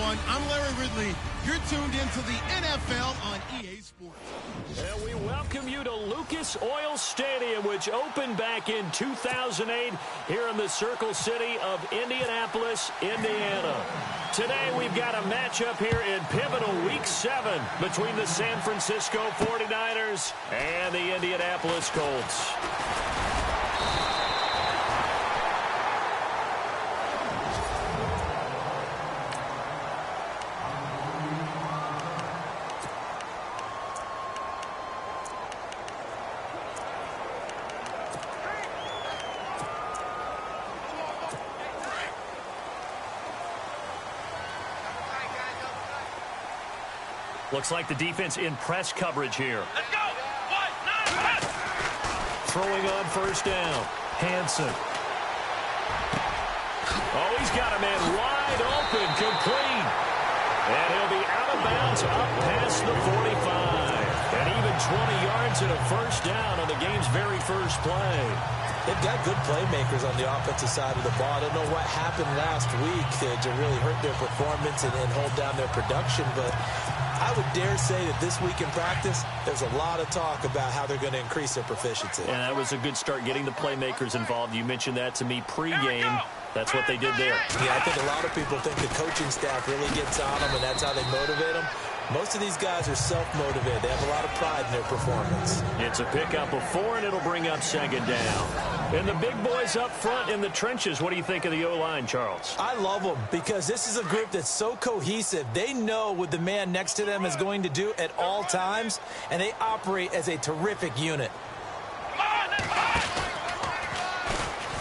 everyone. I'm Larry Ridley. You're tuned into the NFL on EA Sports. And we welcome you to Lucas Oil Stadium, which opened back in 2008 here in the Circle City of Indianapolis, Indiana. Today we've got a matchup here in pivotal Week 7 between the San Francisco 49ers and the Indianapolis Colts. Looks like the defense in press coverage here. Let's go! 1, 9, 1. Throwing on first down. Hansen. Oh, he's got a man wide open, complete. And he'll be out of bounds up past the 45. And even 20 yards and a first down on the game's very first play. They've got good playmakers on the offensive side of the ball. I don't know what happened last week to really hurt their performance and hold down their production, but I would dare say that this week in practice, there's a lot of talk about how they're going to increase their proficiency. And that was a good start getting the playmakers involved. You mentioned that to me pregame. That's what they did there. Yeah, I think a lot of people think the coaching staff really gets on them, and that's how they motivate them. Most of these guys are self-motivated. They have a lot of pride in their performance. It's a pickup of 4, and it'll bring up second down. And the big boys up front in the trenches. What do you think of the O-line, Charles? I love them because this is a group that's so cohesive. They know what the man next to them is going to do at all times, and they operate as a terrific unit.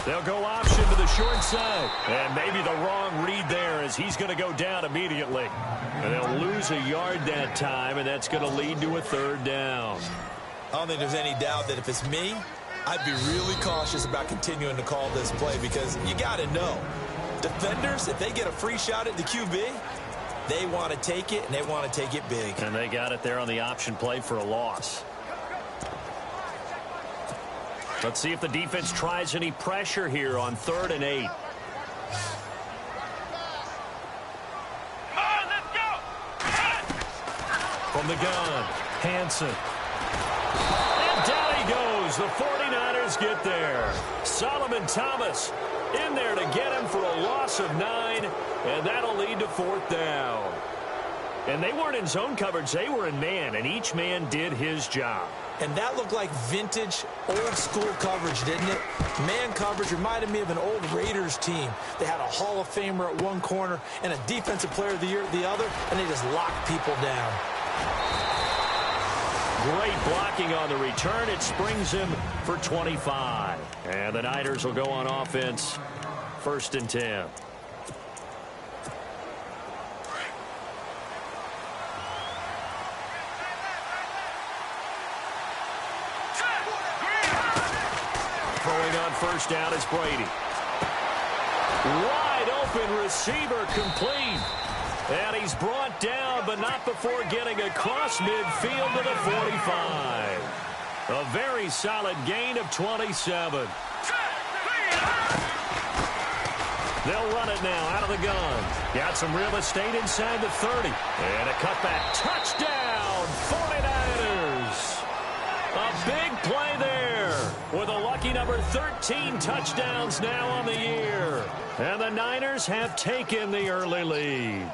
They'll go option to the short side. And maybe the wrong read there as he's going to go down immediately. And they'll lose a yard that time, and that's going to lead to a third down. I don't think there's any doubt that if it's me, I'd be really cautious about continuing to call this play because you got to know. Defenders, if they get a free shot at the QB, they want to take it, and they want to take it big. And they got it there on the option play for a loss. Let's see if the defense tries any pressure here on 3rd and 8. From the gun, Hansen. And down he goes. The 49ers get there. Solomon Thomas in there to get him for a loss of 9, and that'll lead to 4th down. And they weren't in zone coverage. They were in man, and each man did his job. And that looked like vintage, old-school coverage, didn't it? Man coverage reminded me of an old Raiders team. They had a Hall of Famer at one corner and a Defensive Player of the Year at the other, and they just locked people down. Great blocking on the return. It springs him for 25. And the Niners will go on offense. 1st and 10. Throwing on first down is Brady. Wide open receiver complete. And he's brought down, but not before getting across midfield to the 45. A very solid gain of 27. They'll run it now out of the gun. Got some real estate inside the 30. And a cutback. Touchdown, 49ers. A big play there with a lucky number 13 touchdowns now on the year. And the Niners have taken the early lead.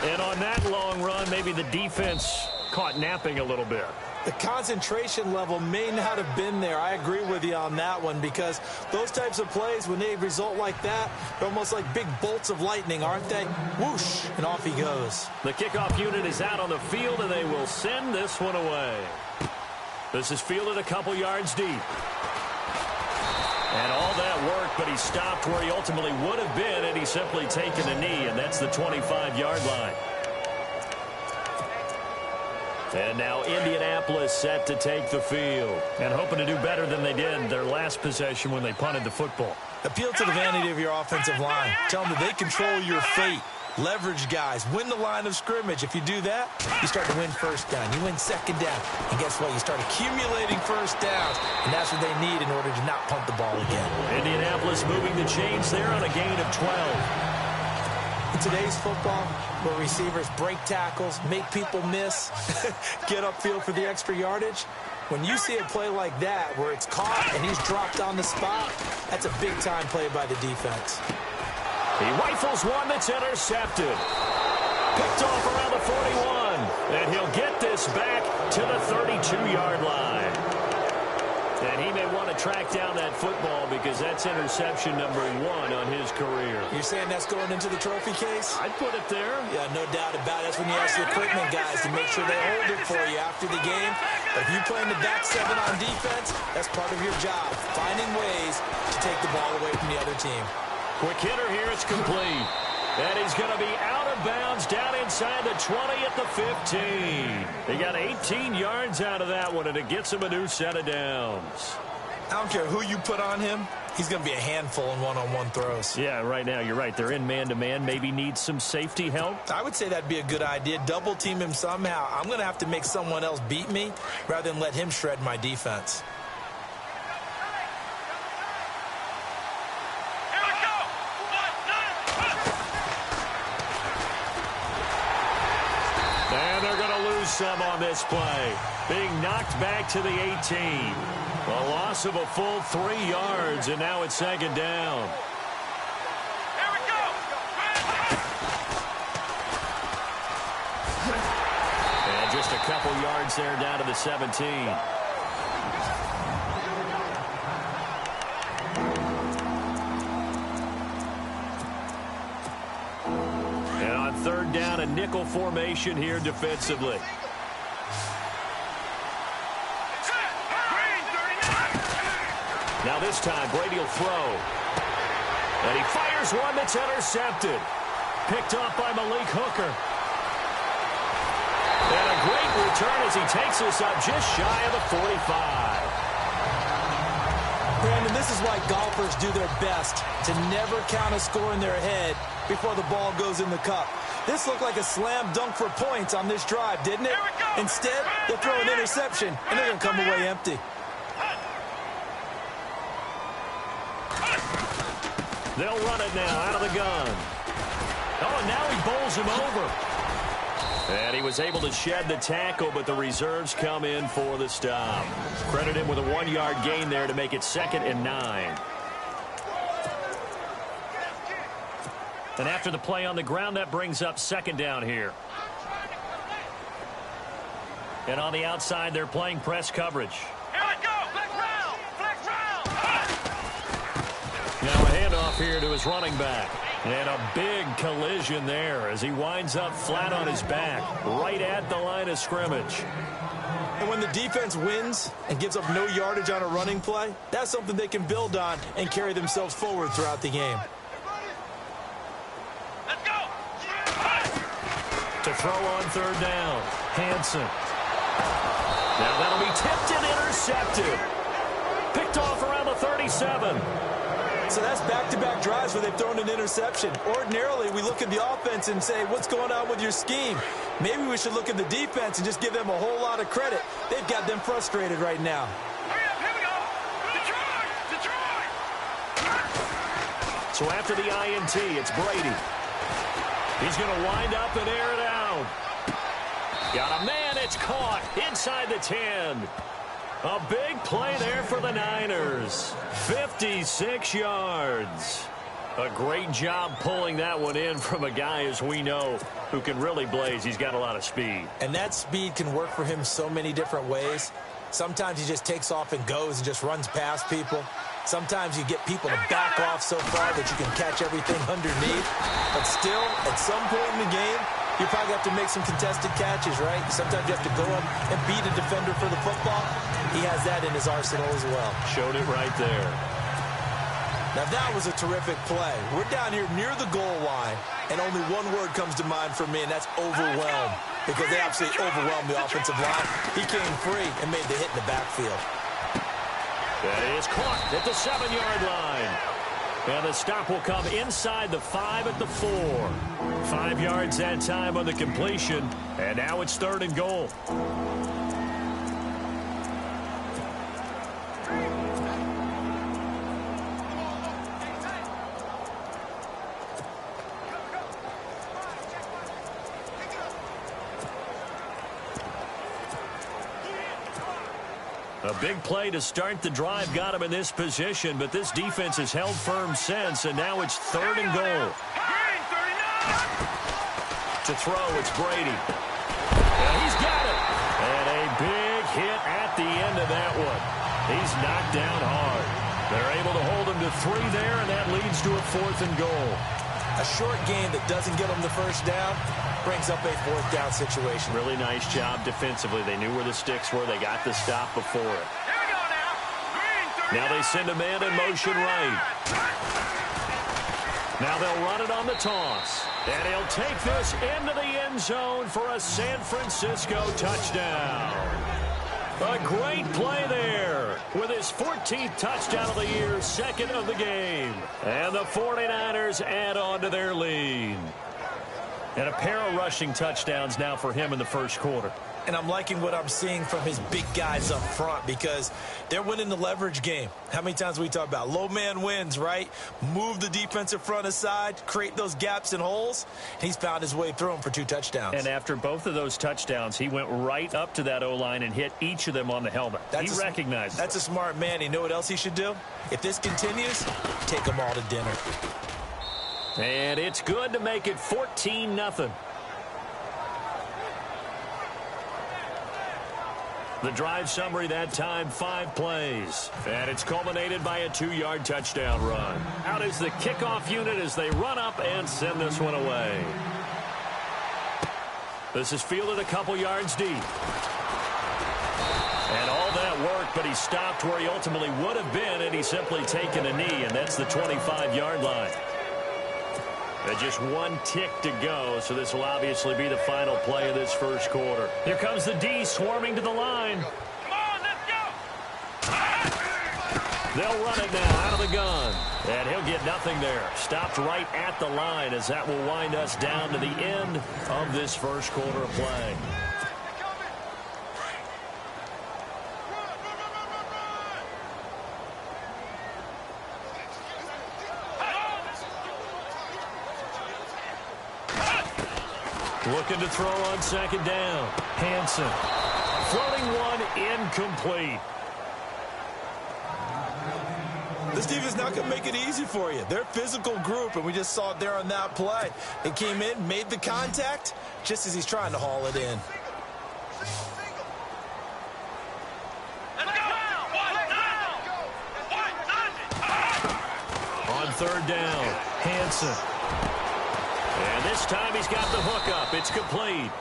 And on that long run, maybe the defense caught napping a little bit. The concentration level may not have been there. I agree with you on that one because those types of plays, when they result like that, they're almost like big bolts of lightning, aren't they? Whoosh, and off he goes. The kickoff unit is out on the field, and they will send this one away. This is fielded a couple yards deep. And all that work, but he stopped where he ultimately would have been, and he's simply taken a knee, and that's the 25-yard line. And now Indianapolis set to take the field and hoping to do better than they did their last possession when they punted the football. Appeal to the vanity of your offensive line. Tell them that they control your fate. Leverage guys. Win the line of scrimmage. If you do that, you start to win first down. You win second down. And guess what? You start accumulating first downs. And that's what they need in order to not punt the ball again. Indianapolis moving the chains there on a gain of 12. today's football, where receivers break tackles, make people miss, get upfield for the extra yardage, when you see a play like that where it's caught and he's dropped on the spot, that's a big-time play by the defense. He rifles one that's intercepted. Picked off around the 41. And he'll get this back to the 32-yard line. And he may want to track down that football because that's interception number 1 on his career. You're saying that's going into the trophy case? I'd put it there. Yeah, no doubt about it. That's when you ask the equipment guys to make sure they hold it for you after the game. But if you play in the back 7 on defense, that's part of your job, finding ways to take the ball away from the other team. Quick hitter here, it's complete. And he's going to be out of bounds down inside the 20 at the 15. He got 18 yards out of that one, and it gets him a new set of downs. I don't care who you put on him. He's going to be a handful in one-on-one throws. Yeah, right now, you're right. They're in man-to-man. Maybe needs some safety help. I would say that'd be a good idea. Double team him somehow. I'm going to have to make someone else beat me rather than let him shred my defense. And they're going to lose some on this play. Being knocked back to the 18. A loss of a full 3 yards, and now it's second down. Here we go. And just a couple yards there down to the 17. And on third down, a nickel formation here defensively. Now this time, Brady will throw. And he fires one that's intercepted. Picked off by Malik Hooker. And a great return as he takes us up just shy of the 45. Brandon, this is why golfers do their best to never count a score in their head before the ball goes in the cup. This looked like a slam dunk for points on this drive, didn't it? Instead, they'll throw an interception, and they're going to come away empty. They'll run it now out of the gun. Oh, and now he bowls him over. And he was able to shed the tackle, but the reserves come in for the stop. Credit him with a 1-yard gain there to make it 2nd and 9. And after the play on the ground, that brings up second down here. And on the outside, they're playing press coverage. Here we go. Flex round. Flex round. Now a handoff here to his running back. And a big collision there as he winds up flat on his back, right at the line of scrimmage. And when the defense wins and gives up no yardage on a running play, that's something they can build on and carry themselves forward throughout the game. Let's go. To throw on third down, Hansen. Now that'll be tipped and intercepted. Picked off around the 37. So that's back-to-back drives where they've thrown an interception. Ordinarily, we look at the offense and say, what's going on with your scheme? Maybe we should look at the defense and just give them a whole lot of credit. They've got them frustrated right now. Hurry up. Here we go. Detroit. Detroit. So after the INT, it's Brady. He's going to wind up and air it out. Got a man. It's caught inside the 10. A big play there for the Niners. 56 yards. A great job pulling that one in from a guy, as we know, who can really blaze. He's got a lot of speed. And that speed can work for him so many different ways. Sometimes he just takes off and goes and just runs past people. Sometimes you get people to back off so far that you can catch everything underneath. But still, at some point in the game, you probably have to make some contested catches, right? Sometimes you have to go up and beat a defender for the football. He has that in his arsenal as well. Showed it right there. Now that was a terrific play. We're down here near the goal line, and only one word comes to mind for me, and that's overwhelmed, because they absolutely overwhelmed the offensive line. He came free and made the hit in the backfield. That is caught at the 7-yard line. And the stop will come inside the 5 at the 4. 5 yards that time on the completion. And now it's 3rd and goal. A big play to start the drive got him in this position, but this defense has held firm since, and now it's 3rd and goal. To throw, it's Brady. And he's got it. And a big hit at the end of that one. He's knocked down hard. They're able to hold him to 3 there, and that leads to a 4th and goal. A short game that doesn't get them the first down brings up a 4th down situation. Really nice job defensively. They knew where the sticks were. They got the stop before it. Now they send a man in motion right. Now they'll run it on the toss. And he'll take this into the end zone for a San Francisco touchdown. A great play there with his 14th touchdown of the year, 2nd of the game. And the 49ers add on to their lead. And a pair of rushing touchdowns now for him in the first quarter. And I'm liking what I'm seeing from his big guys up front because they're winning the leverage game. How many times we talk about low man wins, right? Move the defensive front aside, create those gaps and holes. He's found his way through them for 2 touchdowns. And after both of those touchdowns, he went right up to that O-line and hit each of them on the helmet. He recognized it. That's a smart man. You know what else he should do? If this continues, take them all to dinner. And it's good to make it 14-0. The drive summary that time, 5 plays. And it's culminated by a 2-yard touchdown run. Out is the kickoff unit as they run up and send this one away. This is fielded a couple yards deep. And all that work, but he stopped where he ultimately would have been, and he's simply taken a knee, and that's the 25-yard line. And just 1 tick to go, so this will obviously be the final play of this first quarter. Here comes the D swarming to the line. Come on, let's go. They'll run it now out of the gun. And he'll get nothing there. Stopped right at the line as that will wind us down to the end of this first quarter of play. Looking to throw on 2nd down. Hansen. Floating one incomplete. This defense not going to make it easy for you. They're a physical group, and we just saw it there on that play. They came in, made the contact, just as he's trying to haul it in. On 3rd down, Hansen. And this time he's got the hook up. It's complete.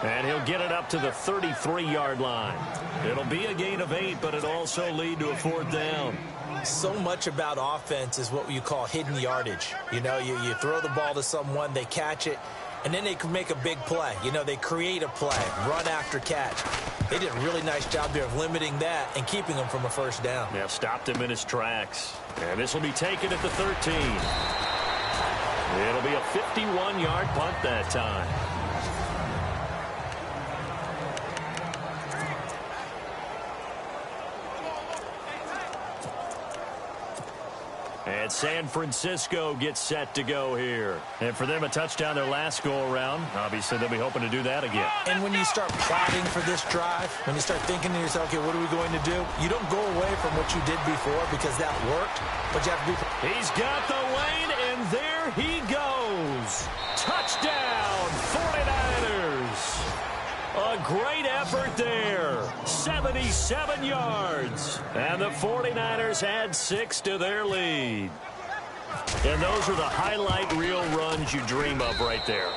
And he'll get it up to the 33-yard line. It'll be a gain of 8, but it'll also lead to a 4th down. So much about offense is what you call hidden yardage. You know, you throw the ball to someone, they catch it, and then they can make a big play. You know, they create a play, run after catch. They did a really nice job there of limiting that and keeping him from a first down. Yeah, stopped him in his tracks. And this will be taken at the 13. It'll be a 51-yard punt that time. And San Francisco gets set to go here. And for them, a touchdown their last go-around. Obviously, they'll be hoping to do that again. And when you start plotting for this drive, when you start thinking to yourself, okay, what are we going to do? You don't go away from what you did before because that worked, but you have to be... He's got the lane, and there he goes. Touchdown, 49ers. A great effort there. 77 yards. And the 49ers add 6 to their lead. And those are the highlight reel runs you dream of right there.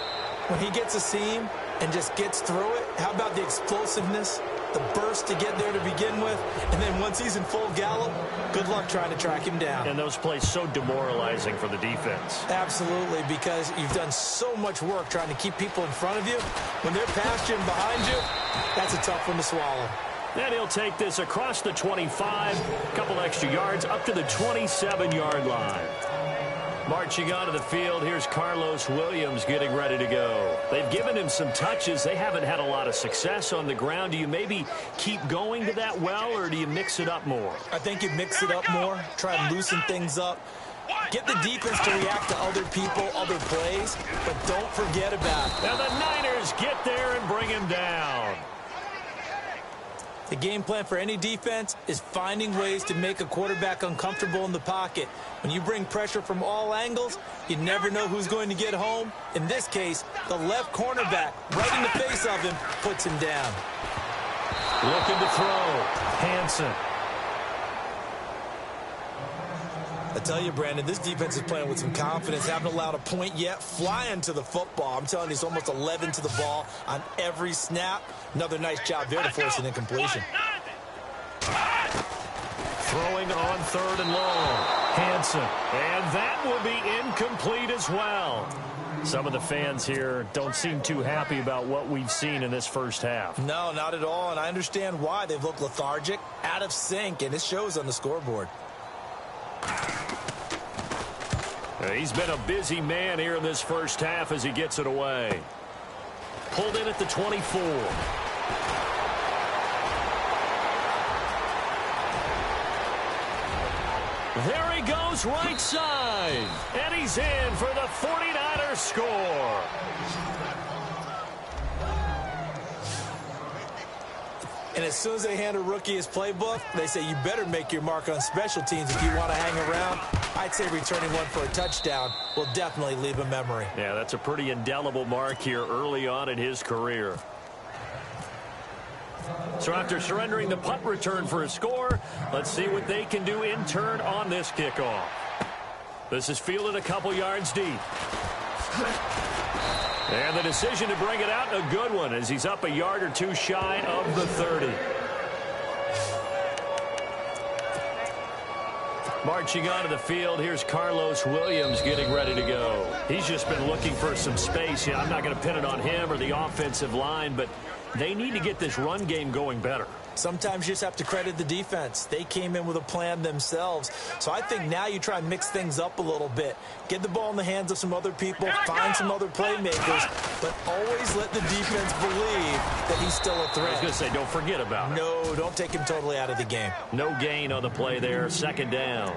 When he gets a seam and just gets through it, how about the explosiveness, the burst to get there to begin with, and then once he's in full gallop, good luck trying to track him down. And those plays so demoralizing for the defense. Absolutely, because you've done so much work trying to keep people in front of you. When they're past you and behind you, that's a tough one to swallow. And he'll take this across the 25, a couple extra yards, up to the 27-yard line. Marching onto the field, here's Carlos Williams getting ready to go. They've given him some touches. They haven't had a lot of success on the ground. Do you maybe keep going to that well, or do you mix it up more? I think you mix it up more, try and loosen things up. Get the defense to react to other people, other plays, but don't forget about it. And the Niners get there and bring him down. The game plan for any defense is finding ways to make a quarterback uncomfortable in the pocket. When you bring pressure from all angles, you never know who's going to get home. In this case, the left cornerback, right in the face of him, puts him down. Looking to throw. Hansen. I tell you, Brandon, this defense is playing with some confidence. Haven't allowed a point yet. Flying to the football. I'm telling you, it's almost 11 to the ball on every snap. Another nice job there to force an incompletion. Throwing on 3rd and long. Hansen. And that will be incomplete as well. Some of the fans here don't seem too happy about what we've seen in this first half. No, not at all, and I understand why. They've looked lethargic, out of sync, and it shows on the scoreboard. He's been a busy man here in this first half as he gets it away. Pulled in at the 24. There he goes right side. And he's in for the 49ers score. And as soon as they hand a rookie his playbook, they say you better make your mark on special teams if you want to hang around. I'd say returning one for a touchdown will definitely leave a memory. Yeah, that's a pretty indelible mark here early on in his career. So after surrendering the punt return for a score, let's see what they can do in turn on this kickoff. This is fielded a couple yards deep. And the decision to bring it out, a good one, as he's up a yard or two shy of the 30. Marching onto the field, here's Carlos Williams getting ready to go. He's just been looking for some space. Yeah, I'm not going to pin it on him or the offensive line, but they need to get this run game going better. Sometimes you just have to credit the defense. They came in with a plan themselves. So I think now you try and mix things up a little bit. Get the ball in the hands of some other people, find some other playmakers, but always let the defense believe that he's still a threat. I was going to say, don't forget about it. No, don't take him totally out of the game. No gain on the play there, 2nd down.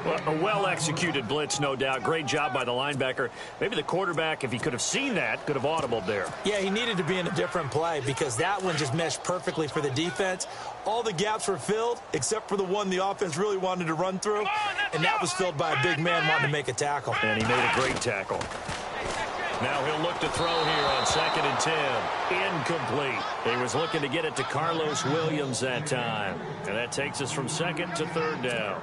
Well, a well-executed blitz, no doubt. Great job by the linebacker. Maybe the quarterback, if he could have seen that, could have audibled there. Yeah, he needed to be in a different play because that one just meshed perfectly for the defense. All the gaps were filled except for the one the offense really wanted to run through, and that was filled by a big man wanting to make a tackle. And he made a great tackle. Now he'll look to throw here on 2nd and 10. Incomplete. He was looking to get it to Carlos Williams that time. And that takes us from 2nd to 3rd down.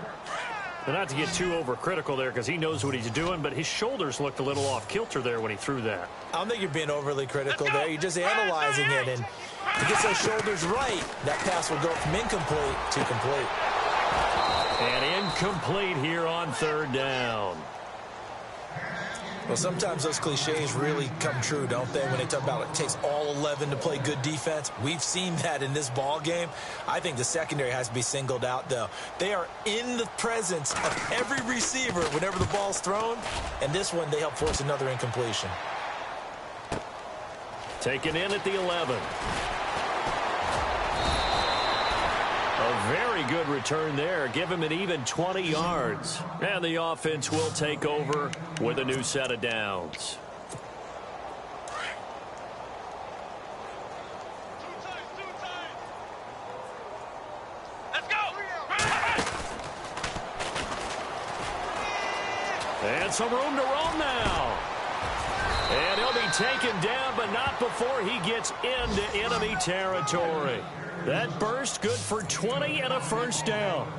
But not to get too overcritical there because he knows what he's doing, but his shoulders looked a little off kilter there when he threw that. I don't think you're being overly critical there. You're just analyzing it, and to get those shoulders right, that pass will go from incomplete to complete. And incomplete here on 3rd down. Well, sometimes those cliches really come true, don't they, when they talk about it takes all 11 to play good defense. We've seen that in this ball game. I think the secondary has to be singled out, though. They are in the presence of every receiver whenever the ball's thrown, and this one they help force another incompletion. Taken in at the 11. A very good return there. Give him an even 20 yards. And the offense will take over with a new set of downs. Let's go! And some room to roam now. And he'll be taken down, but not before he gets into enemy territory. That burst good for 20 and a 1st down.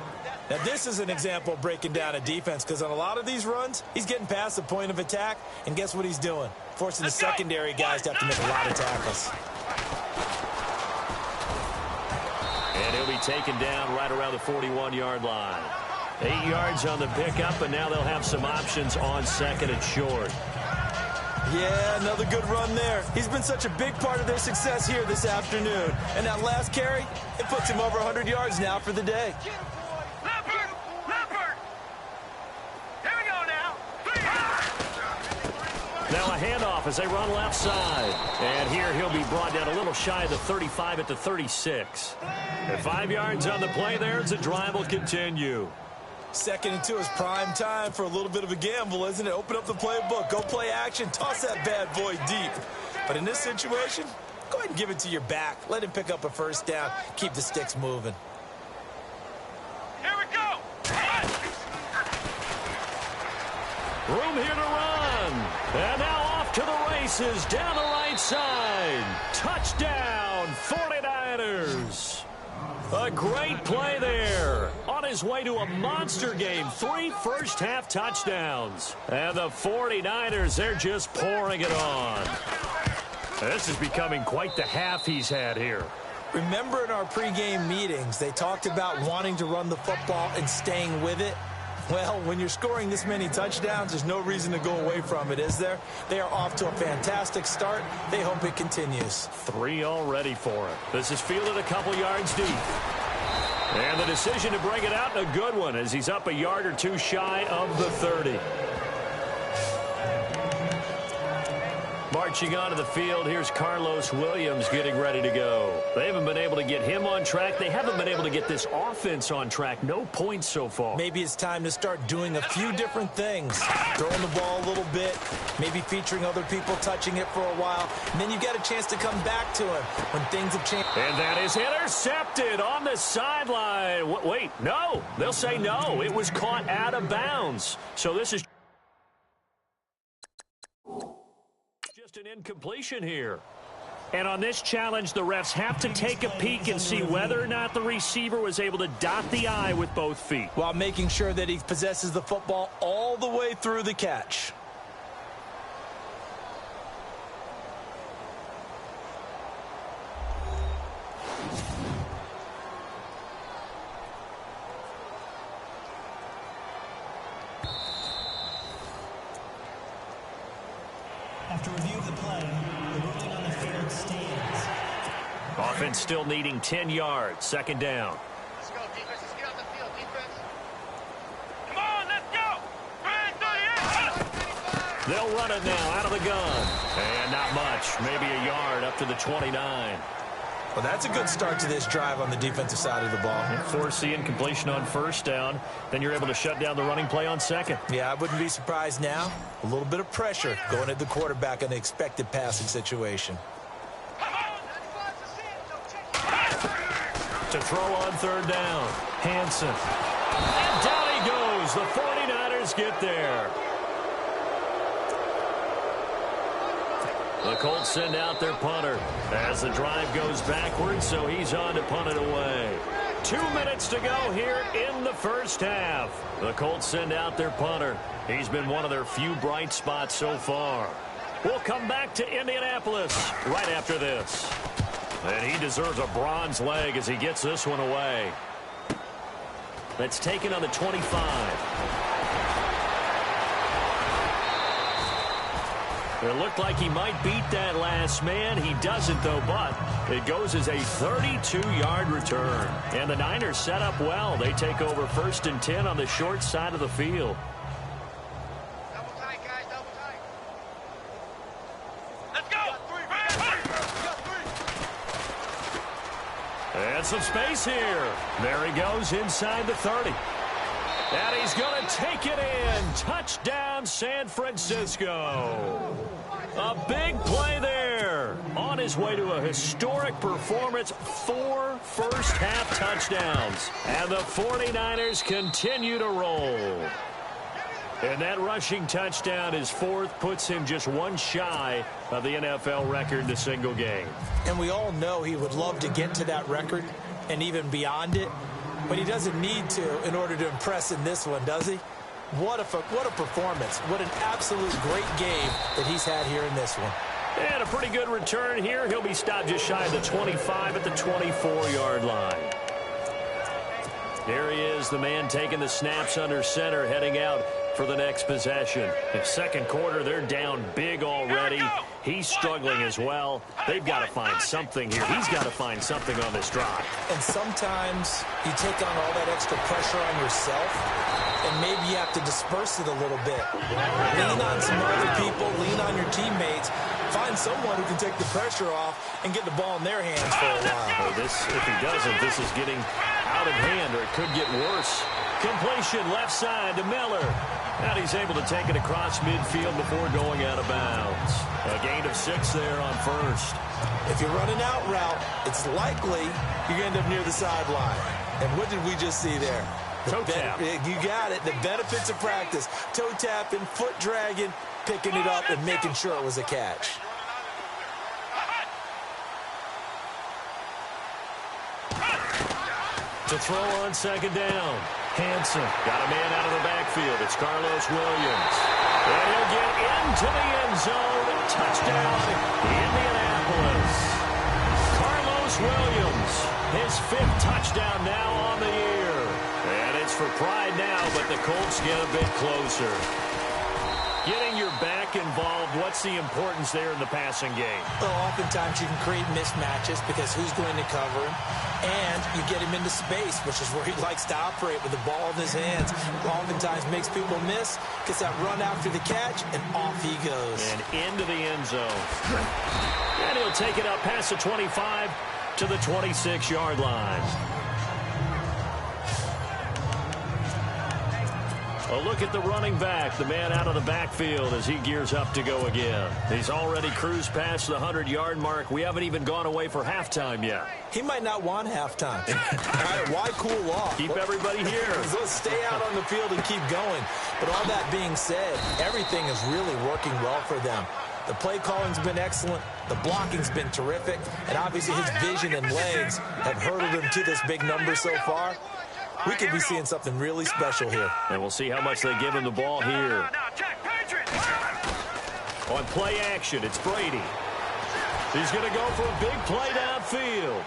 Now, this is an example of breaking down a defense because on a lot of these runs, he's getting past the point of attack, and guess what he's doing? Forcing the secondary guys to have to make a lot of tackles. And he'll be taken down right around the 41-yard line. 8 yards on the pickup, and now they'll have some options on 2nd and short. Yeah, another good run there. He's been such a big part of their success here this afternoon. And that last carry, it puts him over 100 yards now for the day. Leopard! Leopard! Here we go now. Now a handoff as they run left side. And here he'll be brought down a little shy of the 35 at the 36. And 5 yards on the play there as the drive will continue. 2nd and 2 is prime time for a little bit of a gamble, isn't it? Open up the playbook, go play action, toss that bad boy deep. But in this situation, go ahead and give it to your back. Let him pick up a first down. Keep the sticks moving. Here we go. Room here to run. And now off to the races down the right side. Touchdown, 49ers. A great play there. On his way to a monster game. 3 first-half touchdowns. And the 49ers, they're just pouring it on. This is becoming quite the half he's had here. Remember in our pregame meetings, they talked about wanting to run the football and staying with it? Well, when you're scoring this many touchdowns, there's no reason to go away from it, is there? They are off to a fantastic start. They hope it continues. 3 already for it. This is fielded a couple yards deep. And the decision to bring it out, a good one, as he's up a yard or two shy of the 30. Marching onto the field, here's Carlos Williams getting ready to go. They haven't been able to get him on track. They haven't been able to get this offense on track. No points so far. Maybe it's time to start doing a few different things. Throwing the ball a little bit, maybe featuring other people touching it for a while, and then you get a chance to come back to him when things have changed. And that is intercepted on the sideline. Wait, no. They'll say no. It was caught out of bounds. So this is just an incompletion here. And on this challenge, the refs have to take a peek and see whether or not the receiver was able to dot the I with both feet, while making sure that he possesses the football all the way through the catch. After review of the play, the ruling on the field stands. Offense still needing 10 yards. Second down. Let's go, defense. Let's get on the field, defense. Come on, let's go. They'll run it now out of the gun. And not much. Maybe a yard up to the 29. Well, that's a good start to this drive on the defensive side of the ball. Force the incompletion on first down. Then you're able to shut down the running play on second. Yeah, I wouldn't be surprised now. A little bit of pressure going at the quarterback in the expected passing situation. To throw on third down. Hansen. And down he goes. The 49ers get there. The Colts send out their punter as the drive goes backwards, so he's on to punt it away. 2 minutes to go here in the first half. The Colts send out their punter. He's been one of their few bright spots so far. We'll come back to Indianapolis right after this. And he deserves a bronze leg as he gets this one away. That's taken on the 25. It looked like he might beat that last man. He doesn't, though, but it goes as a 32-yard return. And the Niners set up well. They take over 1st and 10 on the short side of the field. Double tight, guys, double tight. Let's go. And some space here. There he goes inside the 30. And he's going to take it in. Touchdown, San Francisco. A big play there. On his way to a historic performance, 4 first-half touchdowns. And the 49ers continue to roll. And that rushing touchdown, his 4th, puts him just one shy of the NFL record in a single game. And we all know he would love to get to that record and even beyond it. But he doesn't need to in order to impress in this one, does he? What a performance. What an absolute great game that he's had here in this one. And a pretty good return here. He'll be stopped just shy of the 25 at the 24-yard line. There he is, the man taking the snaps under center, heading out for the next possession. In second quarter, they're down big already. He's struggling as well. They've got to find something here. He's got to find something on this drive. And sometimes you take on all that extra pressure on yourself, and maybe you have to disperse it a little bit. Lean on some other people, lean on your teammates. Find someone who can take the pressure off and get the ball in their hands for a while. If he doesn't, this is getting out of hand, or it could get worse. Completion left side to Miller. And he's able to take it across midfield before going out of bounds. A gain of 6 there on first. If you're running out route, it's likely you're going to end up near the sideline. And what did we just see there? Toe tap. You got it. The benefits of practice. Toe tapping, foot dragging, picking it up, and making sure it was a catch. To throw on second down. Hanson got a man out of the backfield. It's Carlos Williams. And he'll get into the end zone. Touchdown, Indianapolis. Carlos Williams, his 5th touchdown now on the year. And it's for pride now, but the Colts get a bit closer. Getting your back involved, what's the importance there in the passing game? Well, oftentimes you can create mismatches because who's going to cover him? And you get him into space, which is where he likes to operate with the ball in his hands. Oftentimes makes people miss, gets that run after the catch, and off he goes. And into the end zone. And he'll take it up past the 25 to the 26-yard line. A look at the running back, the man out of the backfield as he gears up to go again. He's already cruised past the 100-yard mark. We haven't even gone away for halftime yet. He might not want halftime. All right, why cool off? Keep everybody here. Let's stay out on the field and keep going. But all that being said, everything is really working well for them. The play calling's been excellent. The blocking's been terrific. And obviously his vision and legs have hurdled him to this big number so far. We could be seeing something really special here. And we'll see how much they give him the ball here. On play action, it's Brady. He's going to go for a big play downfield.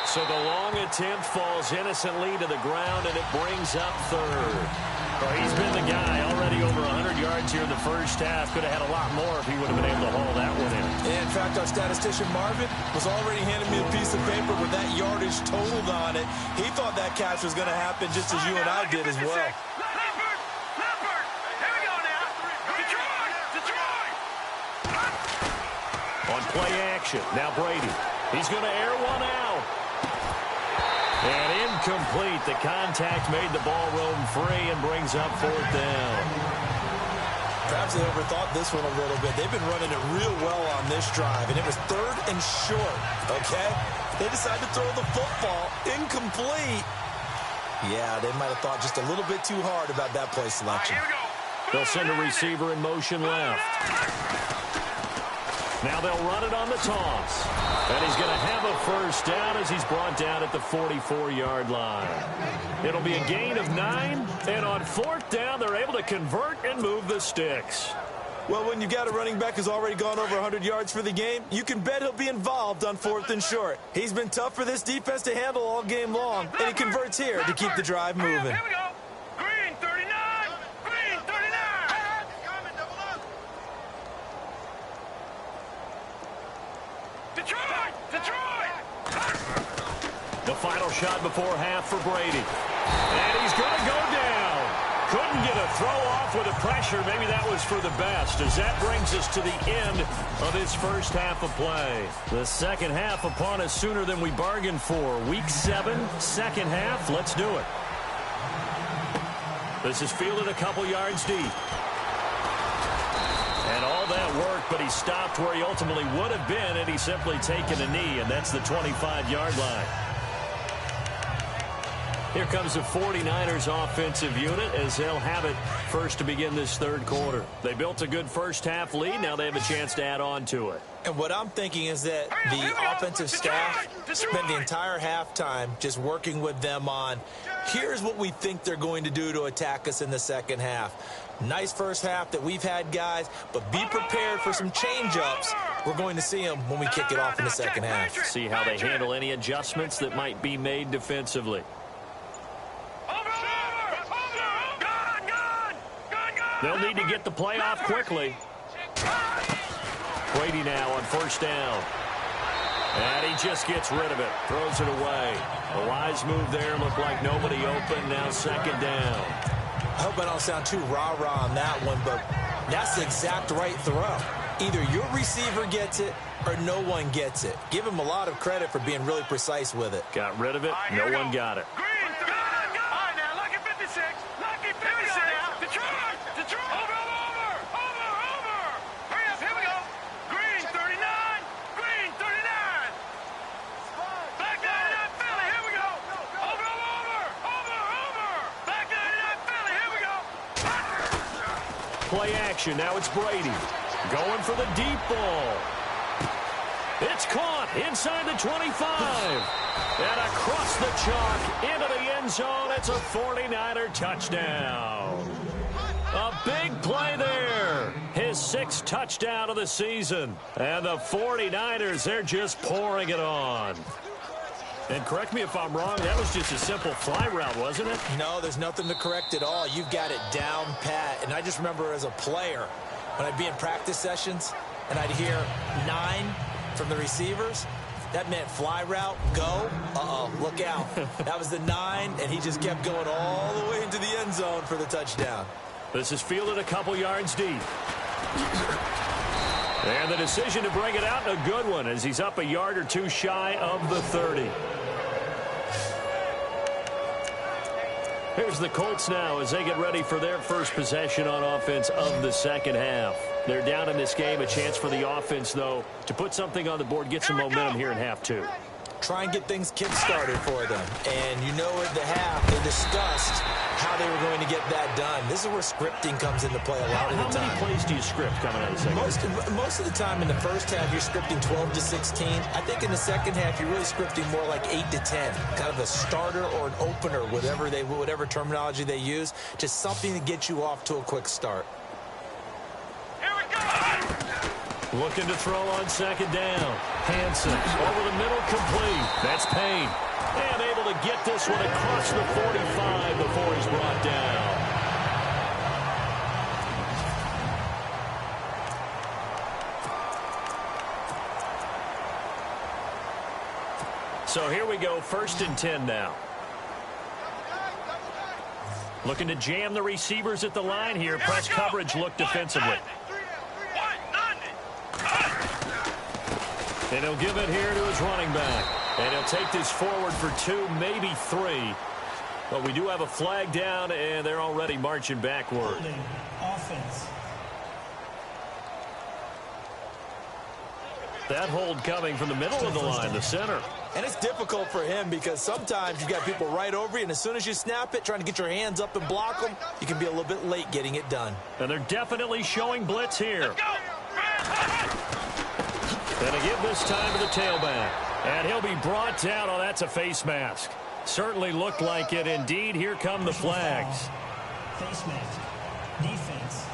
So the long attempt falls innocently to the ground, and it brings up 3rd. Well, he's been the guy already over 100 yards here in the first half. Could have had a lot more if he would have been able to haul that one in. In fact, our statistician Marvin was already handing me a piece of paper with that yardage totaled on it. He thought that catch was going to happen just as you and I did as well. On play action, now Brady. He's going to air one out. And incomplete. The contact made the ball roam free and brings up 4th down. Perhaps they overthought this one a little bit. They've been running it real well on this drive, and it was 3rd and short, okay? They decided to throw the football incomplete. Yeah, they might have thought just a little bit too hard about that play selection. They'll send a receiver in motion left. Now they'll run it on the toss. And he's going to have a first down as he's brought down at the 44-yard line. It'll be a gain of 9. And on 4th down, they're able to convert and move the sticks. Well, when you've got a running back who's already gone over 100 yards for the game, you can bet he'll be involved on 4th and short. He's been tough for this defense to handle all game long, and he converts here to keep the drive moving. Here we go. Green 39. Green 39. Detroit! Detroit! The final shot before half for Brady. And he's going to go down. Couldn't get a throw off with the pressure. Maybe that was for the best, as that brings us to the end of his first half of play. The second half upon us sooner than we bargained for. Week 7, second half. Let's do it. This is fielded a couple yards deep. And all that work, but he stopped where he ultimately would have been had he simply taken a knee, and that's the 25-yard line. Here comes the 49ers offensive unit as they'll have it first to begin this third quarter. They built a good first half lead. Now they have a chance to add on to it. And what I'm thinking is that the offensive staff spent the entire halftime just working with them on, here's what we think they're going to do to attack us in the second half. Nice first half that we've had, guys, but be prepared for some change-ups. We're going to see them when we kick it off in the second half. See how they handle any adjustments that might be made defensively. They'll need to get the play off quickly. Brady now on first down. And he just gets rid of it. Throws it away. A wise move there. Looked like nobody open. Now second down. I hope I don't sound too rah-rah on that one, but that's the exact right throw. Either your receiver gets it or no one gets it. Give him a lot of credit for being really precise with it. Got rid of it. No one got it. Green 39. All right, now look at 56. 56. Lucky 56 now. Detroit. Detroit. Over. Hurry up. Here we go. Green 39. Green 39. Black 99 Philly. Here we go. Over. Black 99 Philly. Here we go. Play action. Now it's Brady. Going for the deep ball. It's caught inside the 25. And across the chalk into the end zone. It's a 49er touchdown. A big play there. His 6th touchdown of the season. And the 49ers, they're just pouring it on. And correct me if I'm wrong, that was just a simple fly route, wasn't it? No, there's nothing to correct at all. You've got it down pat. And I just remember as a player, when I'd be in practice sessions and I'd hear 9 from the receivers, that meant fly route, go, look out. That was the 9, and he just kept going all the way into the end zone for the touchdown. This is fielded a couple yards deep. And the decision to bring it out, a good one, as he's up a yard or two shy of the 30. Here's the Colts now as they get ready for their first possession on offense of the second half. They're down in this game. A chance for the offense, though, to put something on the board, get some momentum here in half 2. Try and get things kick-started for them. And you know at the half, they discussed how they were going to get that done. This is where scripting comes into play a lot of the time. How many plays do you script coming out of the second half? Most of the time in the first half, you're scripting 12 to 16. I think in the second half, you're really scripting more like 8 to 10. Kind of a starter or an opener, whatever terminology they use. Just something to get you off to a quick start. Here we go. Looking to throw on second down. Hansen over the middle, complete. That's Payne. And able to get this one across the 45 before he's brought down. So here we go, 1st and 10 now. Looking to jam the receivers at the line here. Press coverage look defensively. And he'll give it here to his running back. And he'll take this forward for 2, maybe 3. But we do have a flag down, and they're already marching backward. Offense. That hold coming from the middle of the line, the center. And it's difficult for him because sometimes you've got people right over you, and as soon as you snap it, trying to get your hands up and block them, you can be a little bit late getting it done. And they're definitely showing blitz here. And a give this time to the tailback. And he'll be brought down. Oh, that's a face mask. Certainly looked like it. Indeed, here come the flags. Face mask. Defense.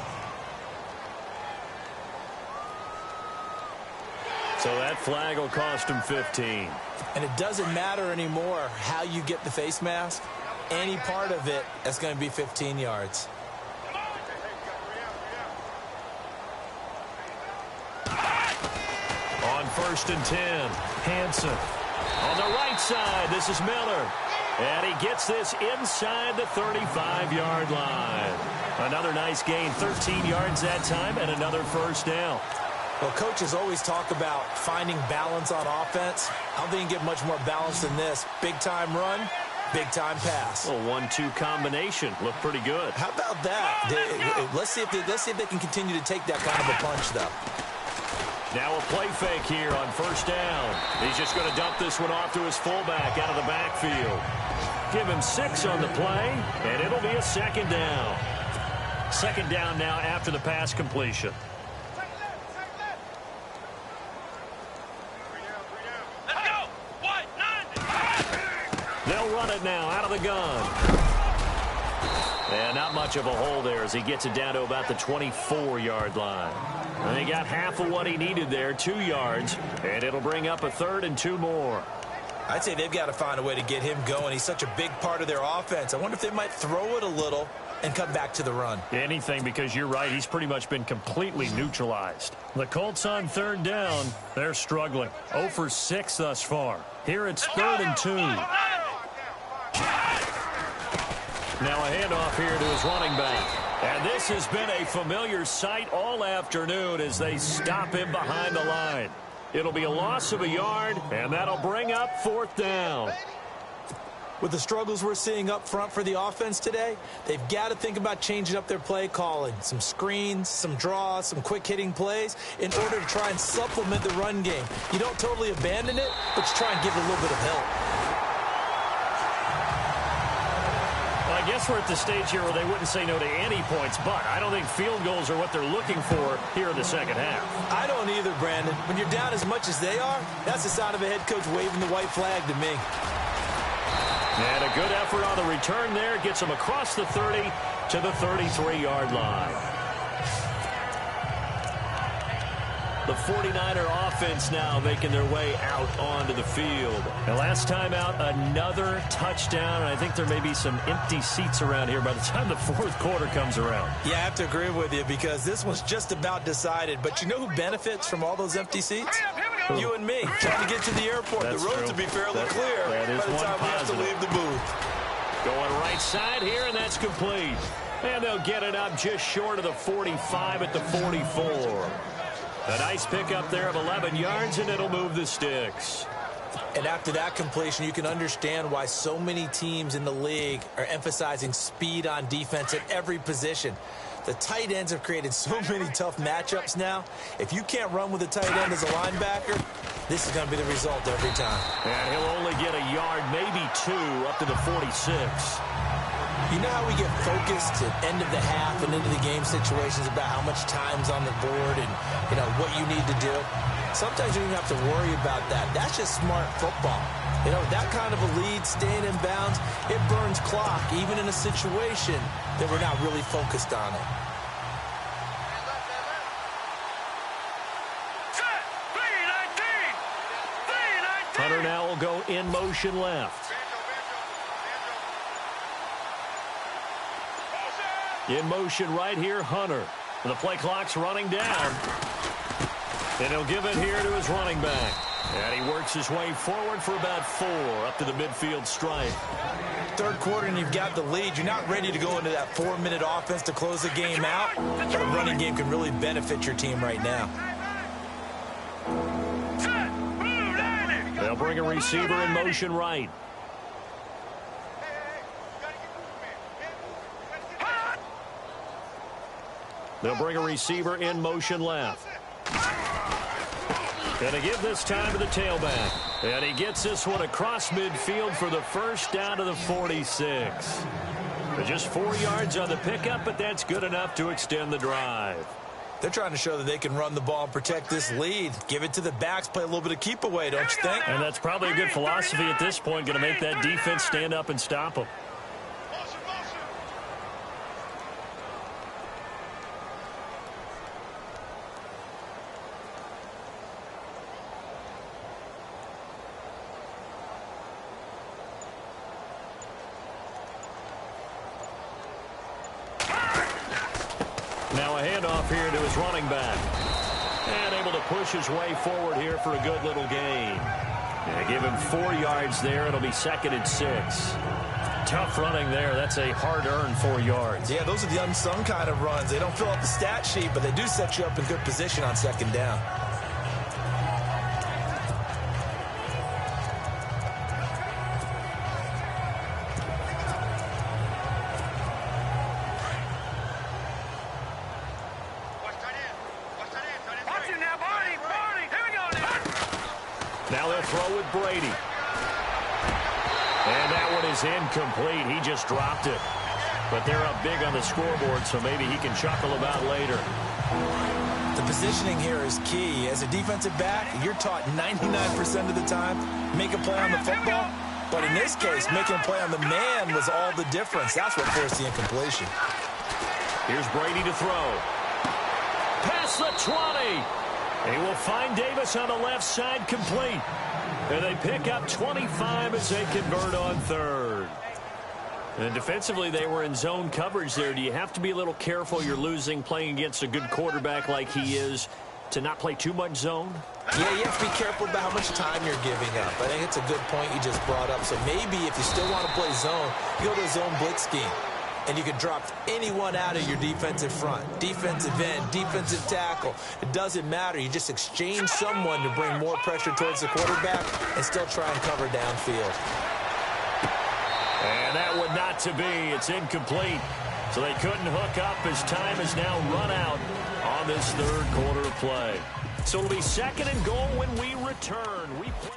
So that flag will cost him 15. And it doesn't matter anymore how you get the face mask. Any part of it is going to be 15 yards. On 1st and 10, Hansen. On the right side, this is Miller. And he gets this inside the 35-yard line. Another nice gain, 13 yards that time, and another first down. Well, coaches always talk about finding balance on offense. I don't think you can get much more balance than this. Big-time run, big-time pass. A 1-2 combination. Looked pretty good. How about that? Let's see if they can continue to take that kind of a punch, though. Now a play fake here on first down. He's just going to dump this one off to his fullback out of the backfield. Give him 6 on the play, and it'll be a second down. Second down now after the pass completion. Let's go. What? 9. They'll run it now out of the gun. And not much of a hole there as he gets it down to about the 24-yard line. And he got half of what he needed there, 2 yards, and it'll bring up a 3rd and 2 more. I'd say they've got to find a way to get him going. He's such a big part of their offense. I wonder if they might throw it a little and come back to the run. Anything, because you're right, he's pretty much been completely neutralized. The Colts on 3rd down, they're struggling. 0 for 6 thus far. Here it's 3rd and 2. Now a handoff here to his running back. And this has been a familiar sight all afternoon as they stop him behind the line. It'll be a loss of a yard, and that'll bring up 4th down. With the struggles we're seeing up front for the offense today, they've got to think about changing up their play calling. Some screens, some draws, some quick-hitting plays in order to try and supplement the run game. You don't totally abandon it, but you try and give it a little bit of help. Well, I guess we're at the stage here where they wouldn't say no to any points, but I don't think field goals are what they're looking for here in the second half. I don't either, Brandon. When you're down as much as they are, that's the sign of a head coach waving the white flag to me. And a good effort on the return there. Gets them across the 30 to the 33-yard line. The 49er offense now making their way out onto the field. And last time out, another touchdown. And I think there may be some empty seats around here by the time the fourth quarter comes around. Yeah, I have to agree with you because this one's just about decided. But you know who benefits from all those empty seats? You and me, trying to get to the airport. That's the road true. to be fairly clear that is by the one time we have to positive. leave the booth. Going right side here, and that's complete. And they'll get it up just short of the 45 at the 44. A nice pickup there of 11 yards, and it'll move the sticks. And after that completion, you can understand why so many teams in the league are emphasizing speed on defense at every position. The tight ends have created so many tough matchups now. If you can't run with a tight end as a linebacker, this is going to be the result every time. And he'll only get a yard, maybe two, up to the 46. You know how we get focused at end of the half and into the game situations about how much time's on the board and, you know, what you need to do? Sometimes you don't have to worry about that. That's just smart football. You know, that kind of a lead, staying in bounds, it burns clock, even in a situation that we're not really focused on it. Hunter now will go in motion left. In motion right here, Hunter. And the play clock's running down. And he'll give it here to his running back. And he works his way forward for about 4 up to the midfield stripe. Third quarter and you've got the lead. You're not ready to go into that 4-minute offense to close the game out. But a running game can really benefit your team right now. They'll bring a receiver in motion right. They'll bring a receiver in motion left. Gonna give this time to the tailback. And he gets this one across midfield for the first down to the 46. Just 4 yards on the pickup, but that's good enough to extend the drive. They're trying to show that they can run the ball and protect this lead. Give it to the backs, play a little bit of keep away, don't you think? And that's probably a good philosophy at this point. Going to make that defense stand up and stop them. Now a handoff here to his running back. And able to push his way forward here for a good little gain. And give him 4 yards there. It'll be 2nd and 6. Tough running there. That's a hard-earned 4 yards. Yeah, those are the unsung kind of runs. They don't fill out the stat sheet, but they do set you up in good position on 2nd down. Now they'll throw with Brady. And that one is incomplete. He just dropped it. But they're up big on the scoreboard, so maybe he can chuckle about later. The positioning here is key. As a defensive back, you're taught 99% of the time, make a play on the football. But in this case, making a play on the man was all the difference. That's what forced the incompletion. Here's Brady to throw. Past the 20. He will find Davis on the left side, complete. And they pick up 25 as they convert on 3rd. And defensively, they were in zone coverage there. Do you have to be a little careful? You're losing, playing against a good quarterback like he is, to not play too much zone? Yeah, you have to be careful about how much time you're giving up. I think it's a good point you just brought up. So maybe if you still want to play zone, you go to a zone blitz scheme. And you can drop anyone out of your defensive front. Defensive end, defensive tackle. It doesn't matter. You just exchange someone to bring more pressure towards the quarterback and still try and cover downfield. And that would not to be. It's incomplete. So they couldn't hook up as time has now run out on this third quarter of play. So it'll be 2nd and goal when we return. We play.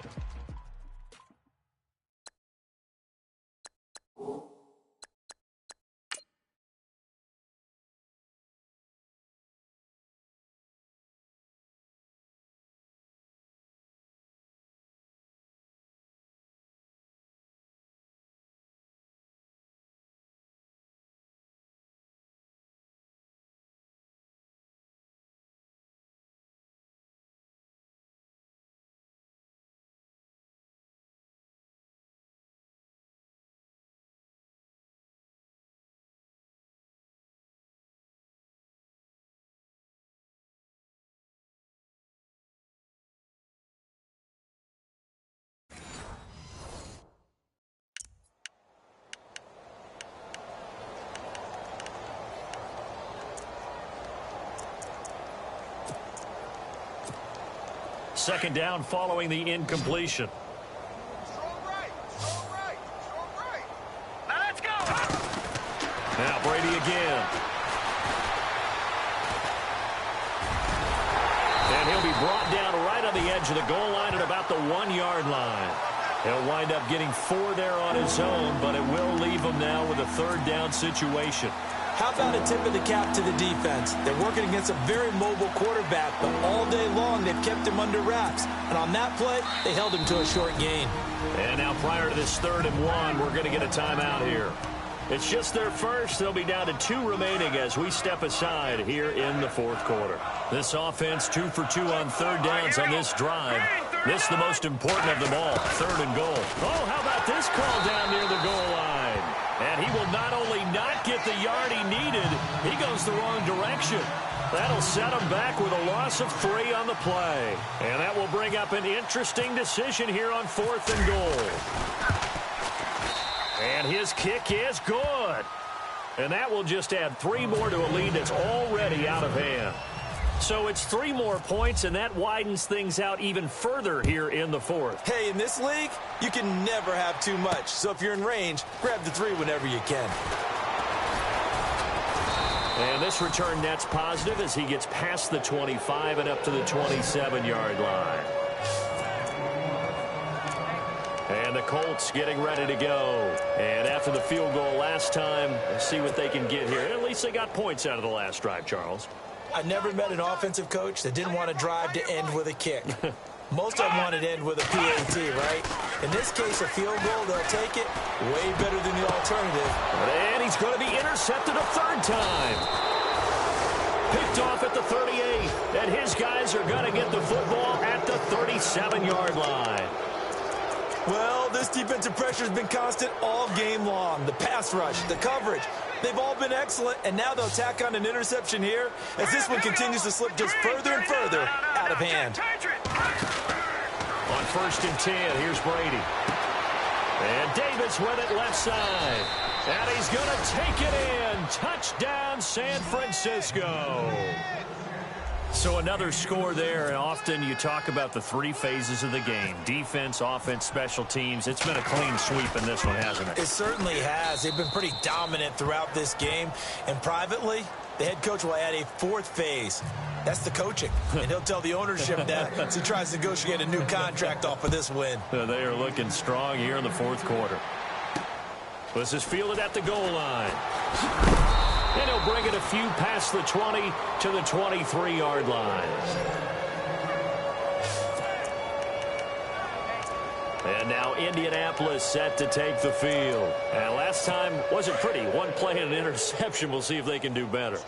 Second down following the incompletion. Strong right. Strong right. Strong right. Now let's go. Now Brady again. And he'll be brought down right on the edge of the goal line at about the 1-yard line. He'll wind up getting 4 there on his own, but it will leave him now with a 3rd down situation. How about a tip of the cap to the defense? They're working against a very mobile quarterback, but all day long they've kept him under wraps. And on that play, they held him to a short gain. And now prior to this 3rd and 1, we're going to get a timeout here. It's just their first. They'll be down to 2 remaining as we step aside here in the 4th quarter. This offense 2 for 2 on 3rd downs on this drive. This the most important of them all, 3rd and goal. Oh, how about this call down near the goal line? And he will not only not get the yard he needed, he goes the wrong direction. That'll set him back with a loss of 3 on the play. And that will bring up an interesting decision here on 4th and goal. And his kick is good. And that will just add 3 more to a lead that's already out of hand. So it's 3 more points, and that widens things out even further here in the 4th. Hey, in this league, you can never have too much. So if you're in range, grab the 3 whenever you can. And this return net's positive as he gets past the 25 and up to the 27-yard line. And the Colts getting ready to go. And after the field goal last time, let's see what they can get here. At least they got points out of the last drive, Charles. I never met an offensive coach that didn't want to drive to end with a kick. Most of them wanted to end with a PAT, right? In this case, a field goal, they'll take it. Way better than the alternative. And he's going to be intercepted a 3rd time. Picked off at the 38. And his guys are going to get the football at the 37-yard line. Well, this defensive pressure has been constant all game long. The pass rush, the coverage, they've all been excellent, and now they'll tack on an interception here as this one continues to slip just further and further out of hand. On 1st and 10, here's Brady. And Davis with it left side. And he's going to take it in. Touchdown, San Francisco. So another score there, and often you talk about the 3 phases of the game. Defense, offense, special teams. It's been a clean sweep in this one, hasn't it? It certainly has. They've been pretty dominant throughout this game. And privately, the head coach will add a 4th phase. That's the coaching. And he'll tell the ownership that as he tries to negotiate a new contract off of this win. They are looking strong here in the 4th quarter. This is fielded at the goal line. And he'll bring it a few past the 20 to the 23-yard line. And now Indianapolis set to take the field. And last time wasn't pretty. 1 play and an interception. We'll see if they can do better.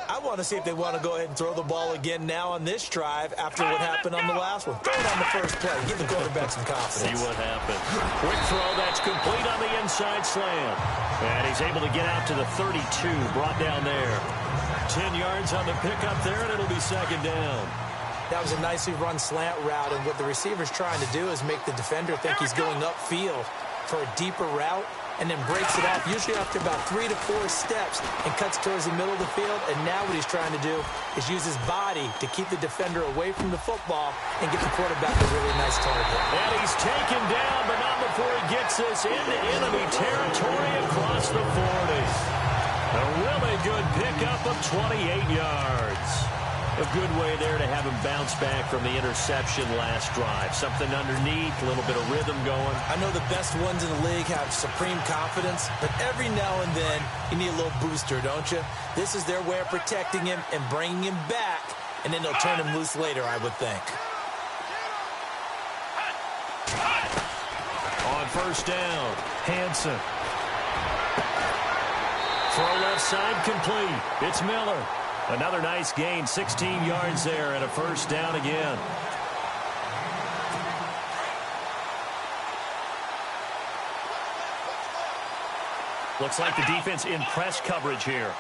I want to see if they want to go ahead and throw the ball again now on this drive after what happened on the last one. Throw it on the first play. Give the quarterback some confidence. See what happens. Quick throw that's complete on the inside slant. And he's able to get out to the 32, brought down there. 10 yards on the pickup there, and it'll be 2nd down. That was a nicely run slant route, and what the receiver's trying to do is make the defender think he's going upfield for a deeper route. and then breaks it off, usually after about 3 to 4 steps, and cuts towards the middle of the field. And now what he's trying to do is use his body to keep the defender away from the football and get the quarterback a really nice target. And he's taken down, but not before he gets this into enemy territory across the 40. A really good pickup of 28 yards. A good way there to have him bounce back from the interception last drive. Something underneath, a little bit of rhythm going. I know the best ones in the league have supreme confidence, but every now and then you need a little booster, don't you? This is their way of protecting him and bringing him back, and then they'll turn him loose later, I would think. On first down, Hansen. Throw left side complete. It's Miller. Another nice gain, 16 yards there, and a first down again. Looks like the defense in press coverage here.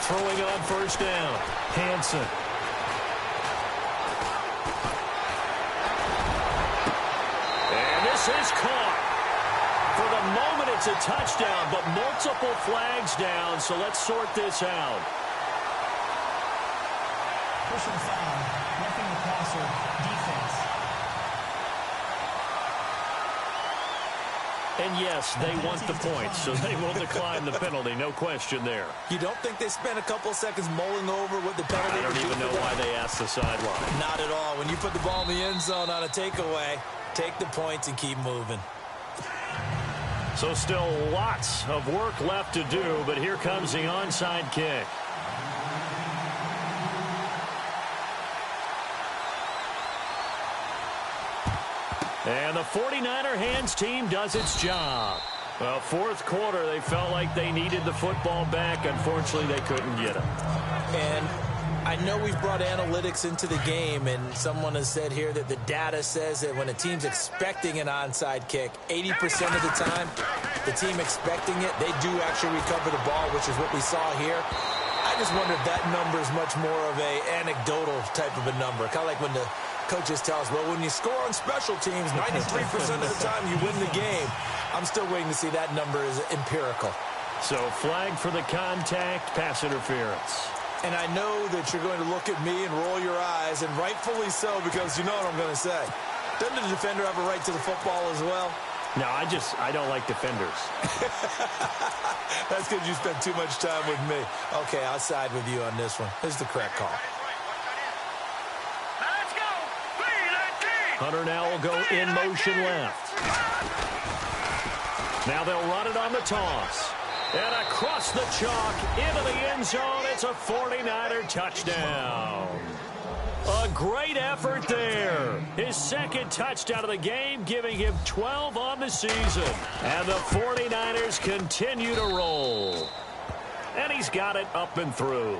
Throwing on first down, Hansen. And this is caught. For the moment, it's a touchdown, but multiple flags down, so let's sort this out. Personal foul, roughing the passer, defense. And yes, they want the points, so they will decline the penalty, no question there. You don't think they spent a couple seconds mulling over what the penalty I don't even know why they asked the sideline. Not at all. When you put the ball in the end zone on a takeaway, take the points and keep moving. So still lots of work left to do, but here comes the onside kick. And the 49er hands team does its job. Well, fourth quarter, they felt like they needed the football back. Unfortunately, they couldn't get it. And I know we've brought analytics into the game, and someone has said here that the data says that when a team's expecting an onside kick, 80% of the time, the team expecting it, they do actually recover the ball, which is what we saw here. I just wonder if that number is much more of a anecdotal type of a number. Kind of like when the coaches tell us, well, when you score on special teams, 93% of the time you win the game. I'm still waiting to see that number is empirical. So flag for the contact, pass interference. And I know that you're going to look at me and roll your eyes, and rightfully so, because you know what I'm going to say. Doesn't the defender have a right to the football as well? No, I don't like defenders. That's because you spent too much time with me. Okay, I'll side with you on this one. This is the correct call. Let's go. Hunter now will go in motion left. Now they'll run it on the toss. And across the chalk, into the end zone, it's a 49er touchdown. A great effort there. His second touchdown of the game, giving him 12 on the season. And the 49ers continue to roll. And he's got it up and through.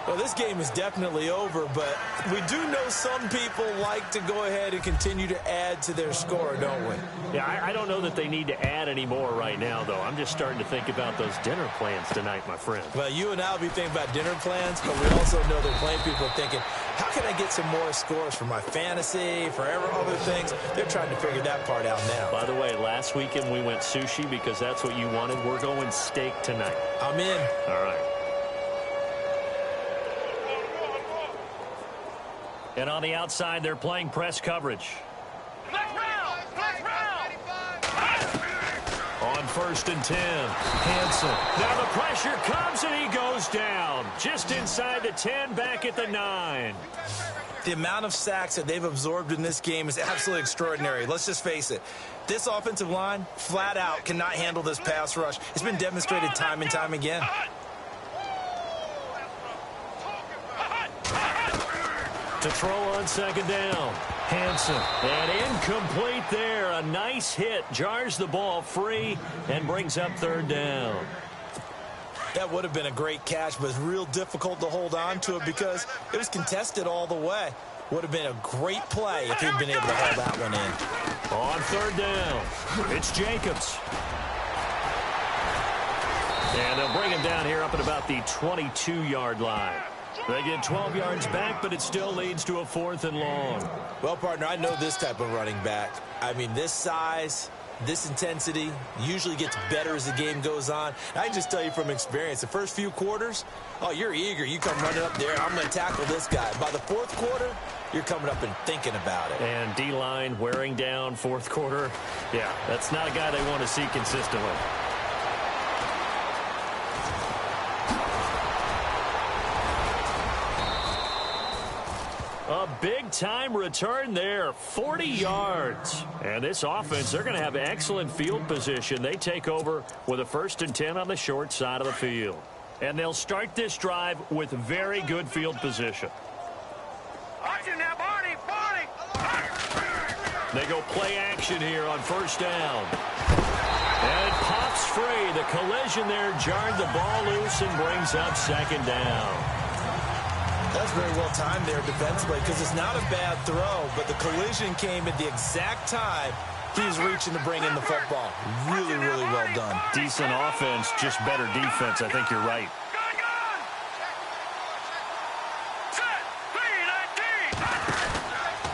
Well, this game is definitely over, but we do know some people like to go ahead and continue to add to their score, don't we? Yeah, I don't know that they need to add any more right now, though. I'm just starting to think about those dinner plans tonight, my friend. Well, you and I will be thinking about dinner plans, but we also know that plenty of people are thinking, how can I get some more scores for my fantasy, for other things? They're trying to figure that part out now. By the way, last weekend we went sushi because that's what you wanted. We're going steak tonight. I'm in. All right. And on the outside, they're playing press coverage. On 1st and 10, Hansen. Now the pressure comes and he goes down. Just inside the 10, back at the 9. The amount of sacks that they've absorbed in this game is absolutely extraordinary. Let's just face it. This offensive line, flat out, cannot handle this pass rush. It's been demonstrated time and time again. To throw on 2nd down, Hansen. And incomplete there. A nice hit. Jars the ball free and brings up 3rd down. That would have been a great catch, but it's real difficult to hold on to it because it was contested all the way. Would have been a great play if he'd been able to hold that one in. On 3rd down, it's Jacobs. And they'll bring him down here up at about the 22-yard line. They get 12 yards back, but it still leads to a 4th and long. Well, partner, I know this type of running back. I mean, this size, this intensity usually gets better as the game goes on. I can just tell you from experience, the first few quarters, oh, you're eager. You come running up there, I'm going to tackle this guy. By the fourth quarter, you're coming up and thinking about it. And D-line wearing down fourth quarter. Yeah, that's not a guy they want to see consistently. A big-time return there, 40 yards. And this offense, they're going to have excellent field position. They take over with a 1st and 10 on the short side of the field. And they'll start this drive with very good field position. Watch him now, Barney, Barney. They go play action here on 1st down. And it pops free. The collision there jarred the ball loose and brings up 2nd down. That's very well timed there defensively because it's not a bad throw, but the collision came at the exact time he's reaching to bring in the football. Really, really well done. Decent offense, just better defense. I think you're right. Gun! Set!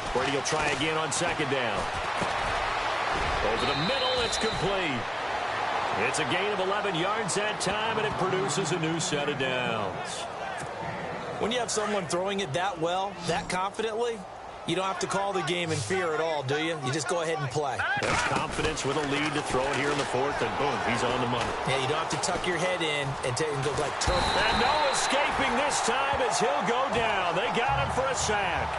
3-19! Brady will try again on 2nd down. Over the middle, it's complete. It's a gain of 11 yards that time, and it produces a new set of downs. When you have someone throwing it that well, that confidently, you don't have to call the game in fear at all, do you? You just go ahead and play. That's confidence with a lead to throw it here in the 4th, and boom, he's on the money. Yeah, you don't have to tuck your head in and go like turf. And no escaping this time as he'll go down. They got him for a sack.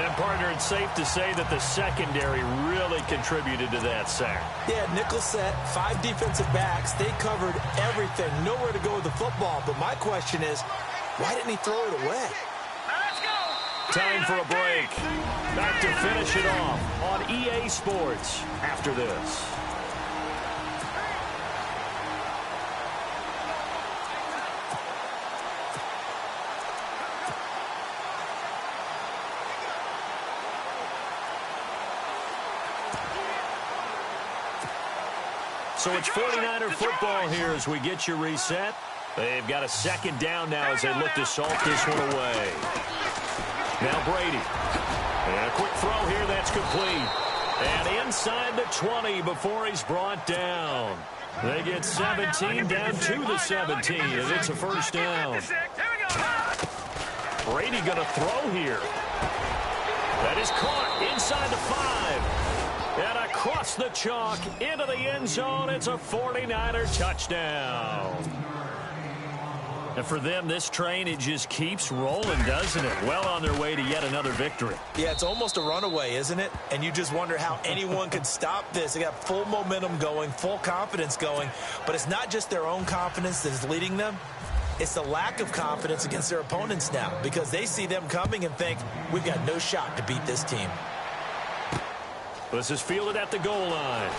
And, partner, it's safe to say that the secondary really contributed to that sack. Yeah, nickel set, 5 defensive backs. They covered everything. Nowhere to go with the football. But my question is, why didn't he throw it away? Let's go! Time for a break. Back to finish it off on EA Sports after this. So it's 49er football here as we get you reset. They've got a 2nd down now as they look to salt this one away. Now Brady. And a quick throw here that's complete. And inside the 20 before he's brought down. They get 17 down to the 17, and it's a 1st down. Brady going to throw here. That is caught inside the 5. And across the chalk into the end zone. It's a 49er touchdown. And for them, this train, it just keeps rolling, doesn't it? Well on their way to yet another victory. Yeah, it's almost a runaway, isn't it? And you just wonder how anyone could stop this. They got full momentum going, full confidence going. But it's not just their own confidence that is leading them. It's the lack of confidence against their opponents now because they see them coming and think, we've got no shot to beat this team. This is fielded at the goal line.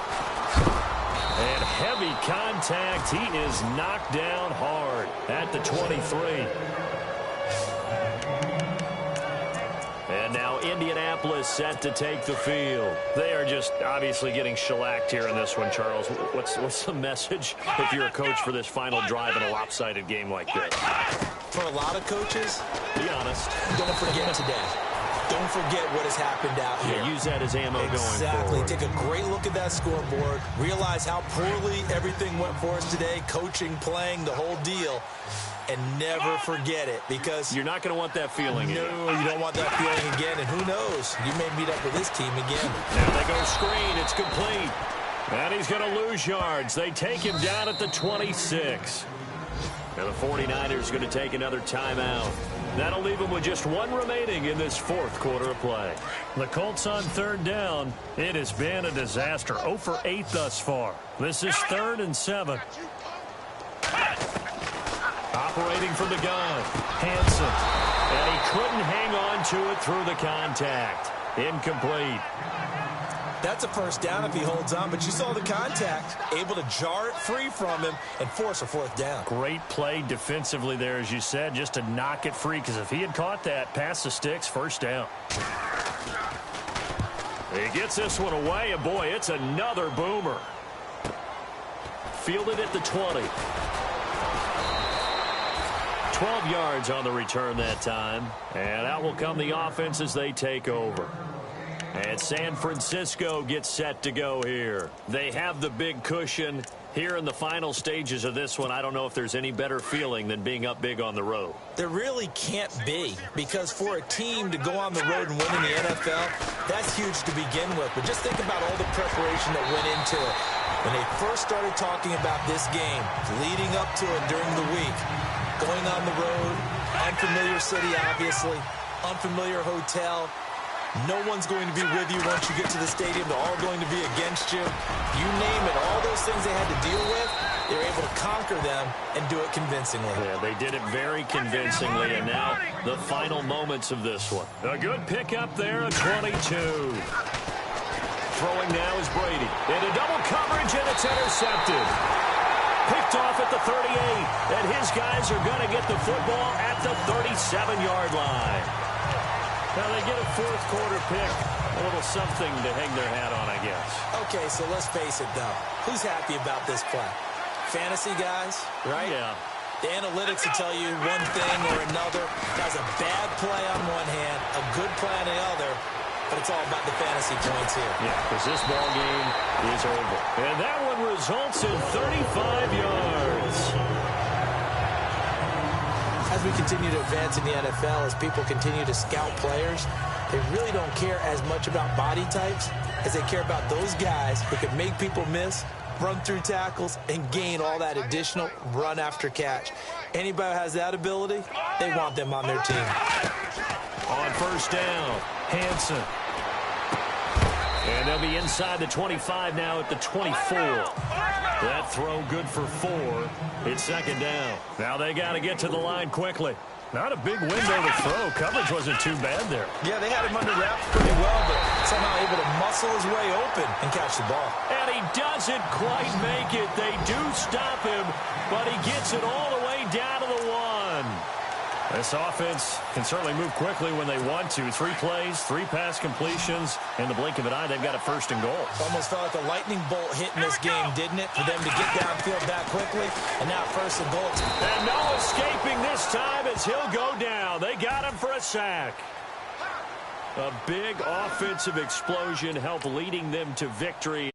And heavy contact. He is knocked down hard at the 23. And now Indianapolis set to take the field. They are just obviously getting shellacked here in this one, Charles. What's the message if you're a coach for this final drive in a lopsided game like this? For a lot of coaches, be honest. Don't forget today. Don't forget what has happened out here. Yeah, use that as ammo going forward. Exactly. Take a great look at that scoreboard. Realize how poorly everything went for us today. Coaching, playing, the whole deal. And never forget it because you're not going to want that feeling again. No, you don't want that feeling again. And who knows? You may meet up with this team again. Now they go screen. It's complete. And he's going to lose yards. They take him down at the 26. Now the 49ers going to take another timeout. That'll leave them with just 1 remaining in this 4th quarter of play. The Colts on 3rd down. It has been a disaster. 0 for 8 thus far. This is 3rd and 7. Operating from the gun, Hansen. And he couldn't hang on to it through the contact. Incomplete. That's a 1st down if he holds on, but you saw the contact, able to jar it free from him and force a 4th down. Great play defensively there, as you said, just to knock it free, because if he had caught that, past the sticks, 1st down. He gets this one away, and boy, it's another boomer. Fielded at the 20. 12 yards on the return that time, and out will come the offense as they take over. And San Francisco gets set to go here. They have the big cushion. Here in the final stages of this one, I don't know if there's any better feeling than being up big on the road. There really can't be, because for a team to go on the road and win in the NFL, that's huge to begin with. But just think about all the preparation that went into it. When they first started talking about this game, leading up to it during the week, going on the road, unfamiliar city, obviously, unfamiliar hotel. No one's going to be with you once you get to the stadium. They're all going to be against you. You name it, all those things they had to deal with, they were able to conquer them and do it convincingly. Yeah, they did it very convincingly, and now the final moments of this one. A good pickup there, a 22. Throwing now is Brady. Into double coverage, and it's intercepted. Picked off at the 38, and his guys are going to get the football at the 37-yard line. Now they get a fourth quarter pick. A little something to hang their hat on, I guess. Okay, so let's face it, though. Who's happy about this play? Fantasy guys, right? Yeah. The analytics will tell you one thing or another. That's a bad play on one hand, a good play on the other, but it's all about the fantasy points here. Yeah, because this ball game is over. And that one results in 35 yards. As we continue to advance in the NFL, as people continue to scout players, they really don't care as much about body types as they care about those guys who can make people miss, run through tackles, and gain all that additional run after catch. Anybody who has that ability, they want them on their team. On first down, Hansen. And they'll be inside the 25 now at the 24. That throw good for 4. It's second down. Now they got to get to the line quickly. Not a big window to throw. Coverage wasn't too bad there. Yeah, they had him under wraps pretty well, but somehow able to muscle his way open and catch the ball. And he doesn't quite make it. They do stop him, but he gets it all the way down to the 1. This offense can certainly move quickly when they want to. 3 plays, 3 pass completions. In the blink of an eye, they've got a first and goal. Almost felt like a lightning bolt hit in this game, didn't it? For them to get downfield that quickly, and now first and goal. And no escaping this time as he'll go down. They got him for a sack. A big offensive explosion helped leading them to victory.